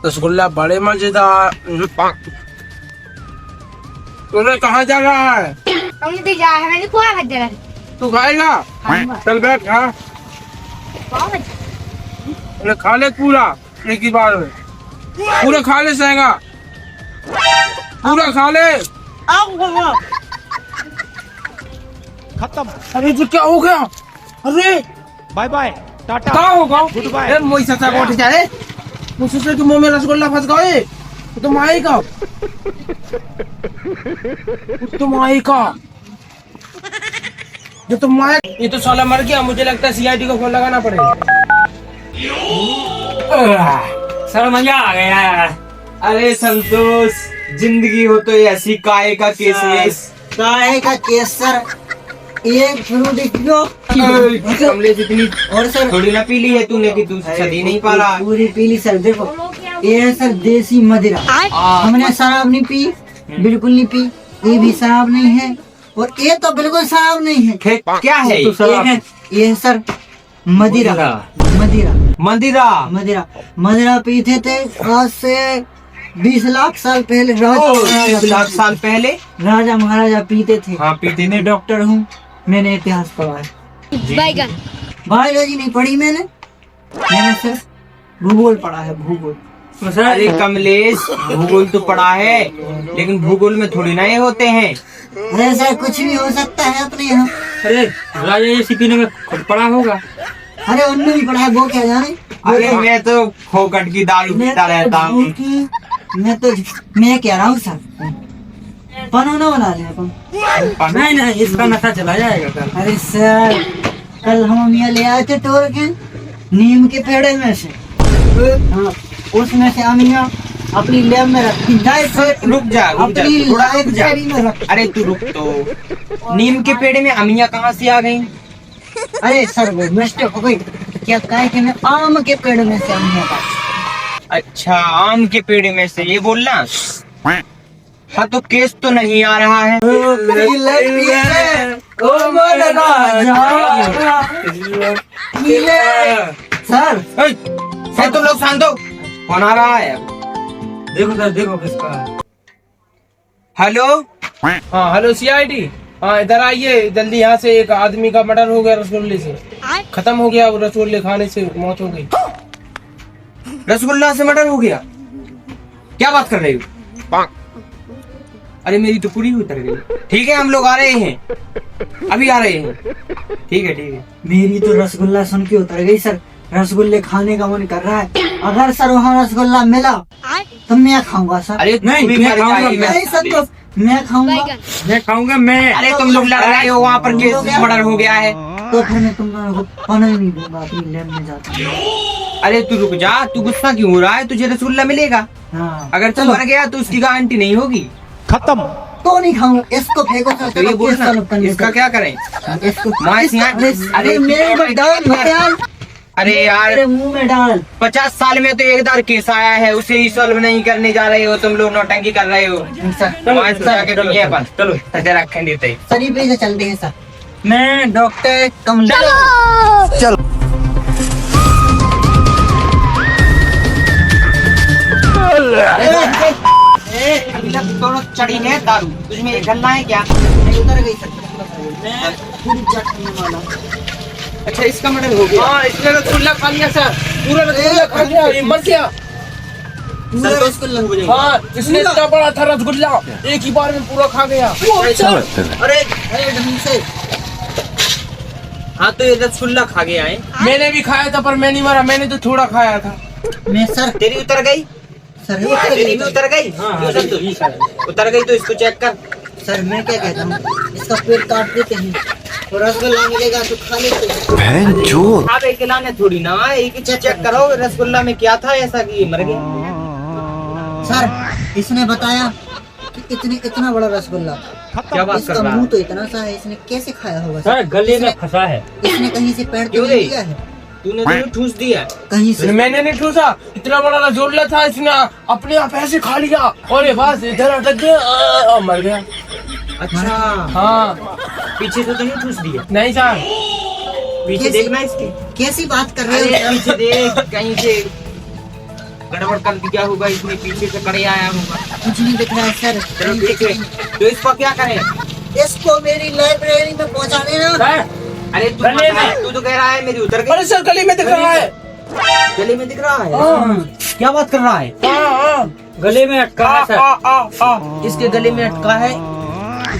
रसगुल्ला बड़े मजेदार। तुम्हें कहाँ जा रहा है? हम तो जा रहे हैं कुआ भज रहा है। तू खाएगा? चल बैठ खा। अरे खा ले पूरा एक ही बार में, पूरा खा ले सहेगा, पूरा खा ले। खत्म। अरे तो क्या हो गया? अरे बाय बाय टाटा क्या होगा? Good bye. अरे मोई सचा उठ जा रे, मुझसे से कि मुंह में रसगुल्ला फंस गए। तो माएगा, तो माएगा, ये तो माए, ये तो साला मर गया। मुझे लगता है सीआईडी को फोन लगाना पड़ेगा। सर मजा आ गया। अरे संतोष, जिंदगी हो तो ऐसी काहे का केस। काहे का केस सर, एक फ्रूट देखो कमले जितनी और सर थोड़ी ना पीली है तूने कि तू सदी नहीं पा रहा। पूरी पीली सर। देखो ये है सर देसी मदिरा। हमने शराब नहीं पी, बिल्कुल नहीं पी। ये भी शराब नहीं है और ये तो बिल्कुल शराब नहीं है। क्या है ये है सर मदिरा। मदिरा मंदिरा। मदिरा मदिरा पीते थे आज से 20 लाख साल पहले। 20 लाख साल पहले राजा महाराजा पीते थे। हाँ पीते मैं डॉक्टर हूँ, मैंने इतिहास पढ़ा है। बैगन बायोलॉजी नहीं पढ़ी मैंने सर भूगोल पढ़ा है, भूगोल। अरे कमलेश, भूगोल तो पढ़ा है लेकिन भूगोल में थोड़ी ना ये होते हैं। अरे सर कुछ भी हो सकता है अपने यहाँ। अरे राजा ये सीपीने में खुद पढ़ा होगा। अरे उनमें भी पढ़ा है, वो क्या जाने। अरे मैं तो खोकट की दारू पीता रहता हूँ। मैं कह रहा हूँ सर बनाना बना ले अपन। नहीं इसका नशा चला जाएगा कल। अरे सर कल हम यहाँ ले आए थे तोड़ के नीम के पेड़ में से। हाँ उसमें से हम यहाँ अपनी लैब में रखी जाए। रुक जा अपनी थोड़ा रुक जा। लाइब्रेरी में रख। अरे तू रुक तो, नीम के पेड़ में अमिया कहाँ से आ गई? अरे सर वो मिस्टेक हो गई। क्या कहे कि मैं आम के पेड़ में से अमिया का। अच्छा आम के पेड़ में से, ये बोलना। हाँ तो केस तो नहीं आ रहा है। सर तुम लोग शांत हो, कौन आ रहा है? देखो सर, देखो किसका है। हेलो हाँ हेलो सीआईडी। हाँ इधर आइए जल्दी, यहाँ से एक आदमी का मर्डर हो गया रसगुल्ले से। खत्म हो गया, वो रसगुल्ले खाने से मौत हो गई। रसगुल्ला से मर्डर हो गया? क्या बात कर रही हो? अरे मेरी तो पूरी उतर गई। ठीक है हम लोग आ रहे हैं, अभी आ रहे हैं। ठीक है। मेरी तो रसगुल्ला सुन के उतर गई सर। रसगुल्ले खाने का मन कर रहा है। अगर सर वहाँ रसगुल्ला मिला तो मैं खाऊंगा सर। अरे नहीं, मैं खाऊंगा। नहीं सर तो मैं खाऊंगा। मैं खाऊंगा मैं। अरे तुम लोग लड़ रहे हो, वहाँ पर केस मर्डर हो गया है। तो फिर मैं तुम लोगों को पाना ही नहीं दूंगा, अपनी लैब में जाता हूँ। अरे तू रुक जा, तू गुस्सा क्यों हो रहा है? तुझे रसगुल्ला मिलेगा। हाँ अगर तू मर गया तो उसकी गारंटी नहीं होगी। खत्म। तो नहीं खाऊंगा, इसको फेंको सर। तो ये बोल ना, इसका क्या करें? इसको अरे मेरे में डाल। अरे यार मेरे मुंह में डाल। 50 साल में तो एक बार केस आया है, उसे ही सॉल्व नहीं करने जा रहे हो तुम लोग, नौटंकी कर रहे हो। चलो रखें देते। सर पे से चलते हैं सर। मैं डॉक्टर कमला। चलो दोनों चढ़ी है दारू, तुझमें गलना है क्या? उतर गई सर। मैं पूरी जट करने वाला हूं। अच्छा इसका मर्डर हो गया? हाँ इसने रसगुल्ला खा लिया सर, पूरा रसगुल्ला खा गया, ये मर गया। हाँ इसने इतना बड़ा था रसगुल्ला, एक ही बार में पूरा खा गया। अरे ढंग से। हाँ तो ये रसगुल्ला खा गया है। मैंने भी खाया था पर मैं नहीं मरा, मैंने तो थोड़ा खाया था। मैं सर तेरी उतर गई? सर तेरी भी उतर गई? उतर गई तो इसको चेक कर। सर मैं क्या कहता हूँ, इसका पेट काट देते हैं तो रसगुल्ला मिलेगा तो खा लेते हैं। आप एक लाने थोड़ी ना, एक ही चेक करो रसगुल्ला में क्या था ऐसा कि ये मर गया। सर इसने बताया कि इतना बड़ा रसगुल्ला, क्या बात कर इसका रहा मुंह है? तो इतना सा है, इसने कैसे खाया होगा सर गले में फंसा है। इसने कहीं से पेड़ तो क्यों नहीं रे? लिया है तूने तो ठूस दिया। कहीं से। मैंने नहीं ठूसा, इतना बड़ा रसगुल्ला था, इसने अपने आप ऐसे खा लिया और ये बस इधर अटक गया और मर गया। अच्छा हाँ पीछे से तो नहीं ठूस दिया? नहीं सर। पीछे कैसी- देखना इसके। कैसी बात कर रहे अरे हो? पीछे देख कहीं से। गड़बड़ कर दिया होगा इसने, पीछे से करे आया होगा। कुछ नहीं दिख रहा है सर। चलो देखे, तो इसको क्या करें? इसको मेरी लाइब्रेरी में पहुंचा देना। अरे तू तो कह रहा है मेरी उतर गई। अरे सर गली में दिख रहा है। गले में दिख रहा है? क्या बात कर रहा है? गले में अटका है सर। इसके गले में अटका है,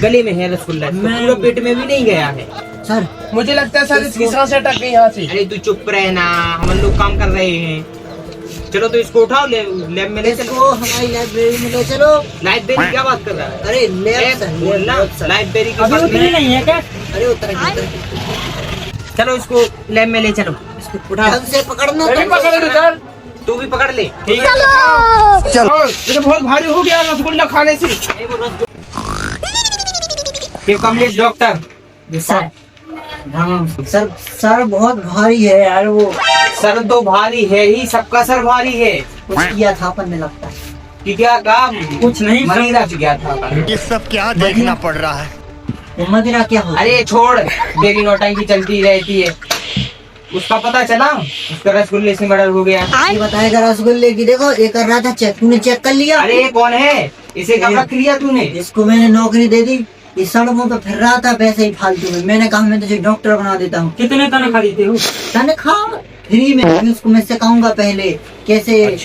गले में है रसगुल्ला, पूरा पेट में भी नहीं गया है। सर मुझे लगता है सर इसकी सांसें अटक गई यहाँ से। अरे तू चुप रहना, हम लोग काम कर रहे हैं। चलो तो इसको उठाओ, लैब में ले चलो। इसको हमारी लाइब्रेरी में ले चलो। लाइब्रेरी क्या बात कर रहा है? अरे लैब बोलना, लाइब्रेरी की अभी बात उतनी नहीं है क्या? अरे उतर चलो इसको लैब में ले चलो, इसको उठा। ढंग से पकड़ना। मैं भी पकड़ लूं सर। तू भी पकड़ ले, ठीक है? चलो ये बहुत भारी हो गया रसगुल्ला खाने से। Kamlesh doctor. Sir sir sir बहुत भारी है यार वो। सर तो भारी है ही, सबका सर भारी है। कुछ किया था अपन ने लगता है। कि क्या काम? कुछ नहीं मदिरा गया था अपन। ये सब क्या देखना पड़ रहा है? वो मदिरा क्या हो? अरे छोड़, तेरी नौटंकी चलती रहती है। उसका पता चला, उसका रसगुल्ले से मर्डर हो गया। ये बताएगा रसगुल्ले की। देखो ये कर रहा था चेक, तूने चेक कर लिया? अरे ये कौन है? इसे कब रख लिया तूने? इसको मैंने नौकरी दे दी, ये सड़कों पे फिर रहा था पैसे ही फालतू में। मैंने कहा मैं तुझे डॉक्टर बना देता हूँ। कितने तनख्वाह देते हो? तनख्वाह फ्री में। अभी उसको मैं सिखाऊंगा पहले कैसे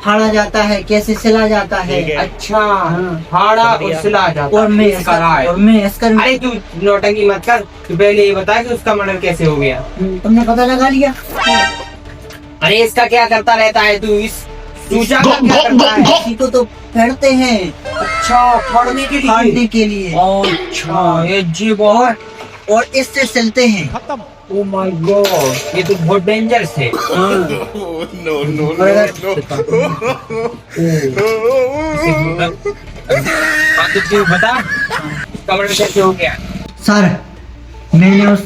फाड़ा जाता है, कैसे सिला जाता है। अच्छा, फाड़ा और सिला जाता और मैं इसका रहा है। और मैं इसका अरे तू नौटंकी मत कर, तू पहले ये बता कि उसका मर्डर कैसे हो गया। तुमने पता लगा लिया? अरे इसका क्या करता रहता है तू? इस चूचा का क्या करता है? इसी को तो फेंटते हैं। अच्छा, फाड़ने के लिए। फाड़ने के लिए। अच्छा, ये जी बहुत। और इससे सिलते हैं। खत्म। ओ माय गॉड, ये तो बहुत डेंजरस है। तू बता कमर में कैसे हो गया? सर मैंने उस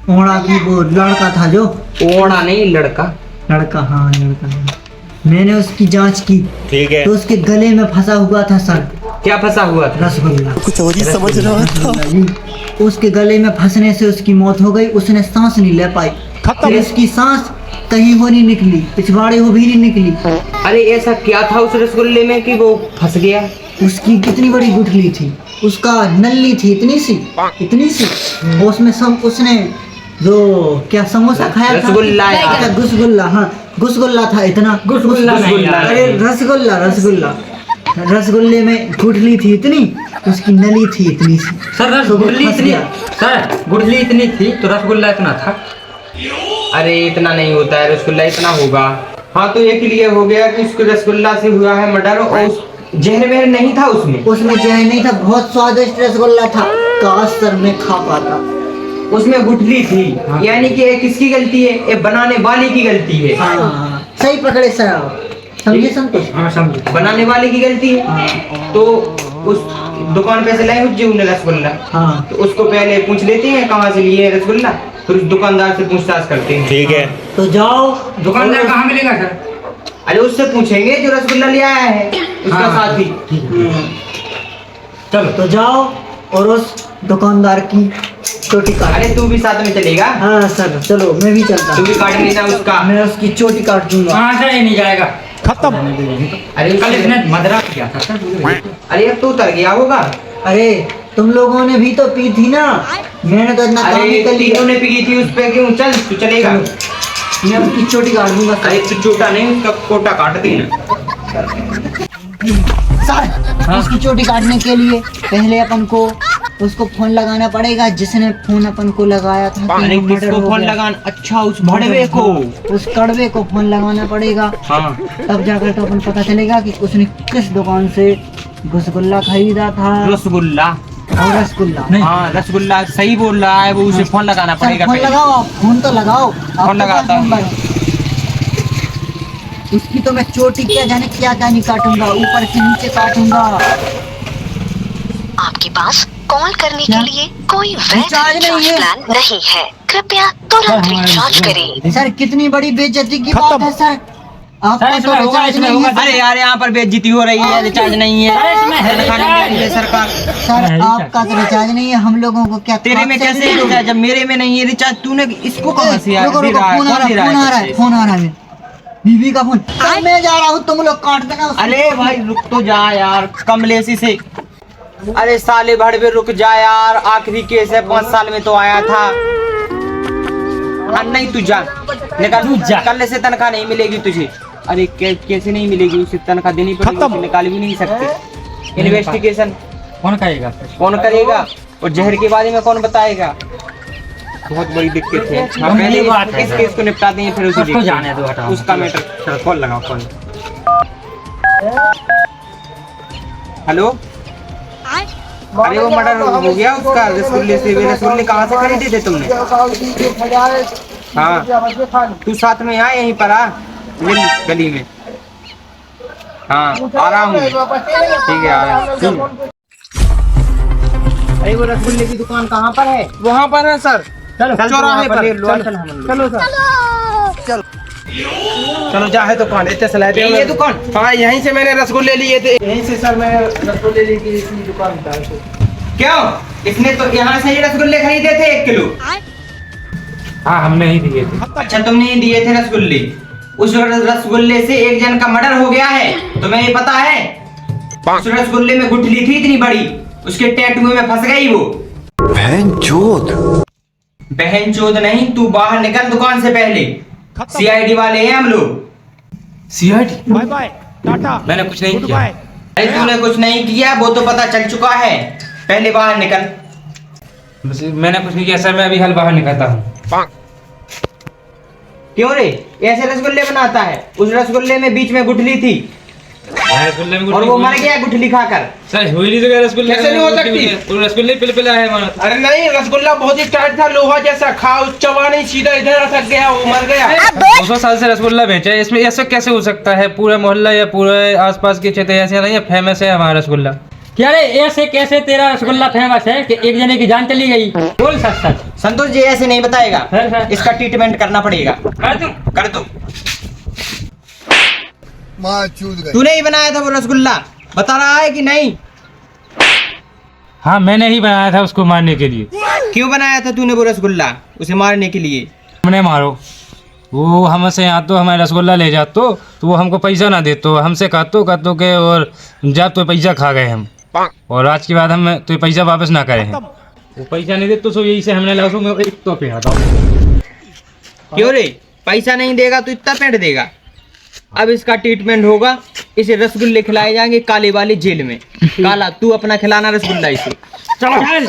ओड़ आदमी को, लड़का था जो, ओड़ा नहीं लड़का। लड़का, हाँ लड़का, मैंने उसकी जांच की। ठीक है। तो उसके गले में फंसा हुआ था सर क्या फंसा हुआ था? रसगुल्ला। कुछ और ही समझ रहा था। उसके गले में फंसने से उसकी मौत हो गई। उसने सांस नहीं ले पाई। खत्म। फिर उसकी सांस कहीं वो नहीं निकली, पिछवाड़े वो भी नहीं निकली। अरे ऐसा क्या था उस रसगुल्ले में कि वो फंस गया? उसकी कितनी बड़ी गुठली थी, उसका नल्ली थी इतनी सी, इतनी सी। और उसमें सब उसने जो क्या समोसा खाया था, रसगुल्ला यार। क्या गुसगुल्ला, हाँ गुसगुल्ला था इतना। गुसगुल्ला नहीं यार। अरे रसगुल्ला, रसगुल्ला। रसगुल्ले में गुठली थी इतनी, उसकी नली थी इतनी सी। सर तो वो गुठली फंस इतनी, गया। सर गुठली इतनी थी तो रसगुल्ला इतना था। अरे इतना नहीं होता है, रसगुल्ला इतना होगा। हाँ तो ये क्लियर हो गया कि उसको रसगुल्ला से हुआ है मर्डर। और उस जहर में नहीं था उसमें? उसमें जहर नहीं था, बहुत स्वादिष्ट रसगुल्ला था, काश सर में खा पाता। उसमें गुठली थी। यानी कि ये किसकी गलती है? ये बनाने वाले की गलती है। हाँ सही पकड़े सर आप, समझे संतोष? हाँ समझो। बनाने वाले की गलती है। तो उस दुकान पे से लाए हुए ने रसगुल्ला, हाँ तो उसको पहले पूछ लेते हैं कहाँ से लिए है रसगुल्ला, फिर उस दुकानदार से पूछताछ करते हैं। ठीक है। तो जाओ। दुकानदार कहाँ मिलेगा सर? अरे उससे पूछेंगे जो रसगुल्ला ले आया है, उसका हाँ। साथी। चलो तो जाओ और उस दुकानदार की चोटी काट। अरे तू भी साथ में चलेगा? हाँ सर चलो, मैं भी चलता तू हूँ। भी काट लेना उसका। मैं उसकी चोटी काट दूंगा। कहाँ से नहीं जाएगा। खत्म। अरे कल इसने मदरा किया था सर। अरे अब तो उतर गया होगा। अरे तुम लोगों ने भी तो पी थी ना, मैंने तो इतना काम ही कर अरे लिया। तीनों ने पी थी उस पे, क्यों? चल तू चलेगा। मैं उसकी चोटी काट दूंगा अरे तू छोटा नहीं, उसका कोटा काट देना। सर। उसकी चोटी काटने के लिए पहले अपन को उसको फोन लगाना पड़ेगा, जिसने फोन अपन को लगाया था। अरे कि मर्डर किसको हो फोन गया। लगाना? अच्छा उस भड़वे को। उस कड़वे को फोन लगाना पड़ेगा। हाँ तब जाकर तो अपन पता चलेगा कि उसने किस दुकान से गुसगुल्ला खरीदा था रसगुल्ला। और रसगुल्ला। हाँ रसगुल्ला सही बोल रहा है वो, उसे फोन लगाना सर पड़ेगा फोन पहले। लगाओ, आप फोन तो लगाओ। आपके फोन लगाता पास हूँ। नंबर है। उसकी तो मैं चोटी क्या जाने क्या क्या नहीं काटूंगा, ऊपर से नीचे काटूंगा। आपके पास कॉल करने क्या? के लिए कोई वैध रिचार्ज नहीं रिचार्ज है। प्लान नहीं है, कृपया तुरंत रिचार्ज करें। सर कितनी बड़ी बेइज्जती की खत्म। बात है सर। आपका सर, तो इसमें होगा, रिचार्ज इसमें नहीं है। होगा। अरे यार यहाँ पर बेइज्जती हो रही है, रिचार्ज नहीं है। अरे इसमें है खाने में आ रही है सरकार। सर आपका तो रिचार्ज नहीं है, हम लोगों को क्या तेरे में खाते कैसे हैं? रिचार्ज? जब मेरे में नहीं है रिचार्ज, तूने इसको कहाँ से यार रुको दे रुको, रहा है? फोन आ कौन दे रहा रहा है, है? फोन आ रहा है। बीवी का फोन। चल मैं जा रहा हूँ, तुम लोग काट देना उसको। अरे भाई रुक तो जा यार कमलेशी से। अरे साले भड़वे रुक जा यार, आखिरी केस है, 5 साल में तो आया था। हाँ नहीं तू जा, निकाल जा, कल से तनख्वाह नहीं मिलेगी तुझे। अरे कैसे नहीं मिलेगी, उसे तनख्वाह देनी पड़ेगी, निकाल भी नहीं सकते। इन्वेस्टिगेशन कौन करेगा? कौन करेगा और जहर के बारे में कौन बताएगा? बहुत बड़ी दिक्कत है। हाँ, पहले इस केस को निपटाते हैं, फिर उसको जाने दो, हटाओ। उसका मैटर। कॉल लगाओ, कॉल। हेलो, अरे वो मर्डर हो गया उसका, रसगुल्ले से। रसगुल्ले कहाँ से खरीदे थे तुमने? हाँ तू साथ में आ, यहीं पर आ, मिल गली में। हाँ आ रहा हूँ, ठीक है आ रहा हूँ। अरे वो रसगुल्ले की दुकान कहाँ पर है? वहाँ पर है सर, चौराहे पर। चलो सर, चलो चलो जा है दुकान, इतने सलाह दे। ये दुकान? हाँ यहीं से मैंने रसगुल्ले लिए थे, यहीं से सर मैं रसगुल्ले लेके इसी दुकान पर। क्यों? इसने तो यहाँ से ही रसगुल्ले खरीदे थे 1 किलो। हाँ हमने ही दिए थे। अच्छा तुमने ही दिए थे रसगुल्ले। उस रसगुल्ले से एक जन का मर्डर हो गया है, तुम्हें ये पता है? उस रसगुल्ले में गुठली थी इतनी बड़ी, उसके टैटू में फंस गई वो। बहन चोद नहीं, तू बाहर निकल दुकान से पहले। सीआईडी वाले हैं हम लोग। सीआईडी? Bye bye tata. मैंने कुछ नहीं किया। अरे तूने कुछ नहीं किया, वो तो पता चल चुका है। पहले बाहर निकल। मैंने कुछ नहीं किया सर, मैं अभी हाल बाहर निकलता हूँ। क्यों रे, ऐसे रसगुल्ले बनाता है? उस रसगुल्ले में बीच में गुठली थी रसगुल्ले में और वो मर गया गुठली खाकर। सर हुई नहीं जगह रसगुल्ले। कैसे नहीं हो सकती? रसगुल्ले पिलपिला है हमारा। अरे नहीं, रसगुल्ला बहुत ही टाइट था, लोहा जैसा, खाओ चबा नहीं, सीधा इधर अटक गया, वो मर गया। 200 साल से रसगुल्ला बेचा है, इसमें ऐसा कैसे हो सकता है? पूरा मोहल्ला या पूरे आसपास के क्षेत्र ऐसे नहीं है, फेमस है हमारा रसगुल्ला। क्या रे, ऐसे कैसे तेरा रसगुल्ला फेमस है कि एक जने की जान चली गई? बोल सच सच। संतोष जी ऐसे नहीं बताएगा, सर। इसका ट्रीटमेंट करना पड़ेगा। कर दो। तूने ही बनाया था वो रसगुल्ला, बता रहा है कि नहीं? हाँ मैंने ही बनाया था उसको मारने के लिए। क्यों बनाया था तूने वो रसगुल्ला उसे मारने के लिए? हमने मारो, वो हमसे यहाँ तो हमारे रसगुल्ला ले जातो तो वो हमको पैसा ना देतो, हमसे कहतो के और जब तो पैसा खा गए हम, और आज के बाद हम तो पैसा वापस ना करें। वो पैसा नहीं देते तो यही से हमने लासू में एक तो पे आता। क्यों रे, पैसा नहीं देगा तो इतना पेट देगा? अब इसका ट्रीटमेंट होगा, इसे रसगुल्ले खिलाए जाएंगे काले वाली जेल में। काला तू अपना खिलाना रसगुल्ला इसे। चल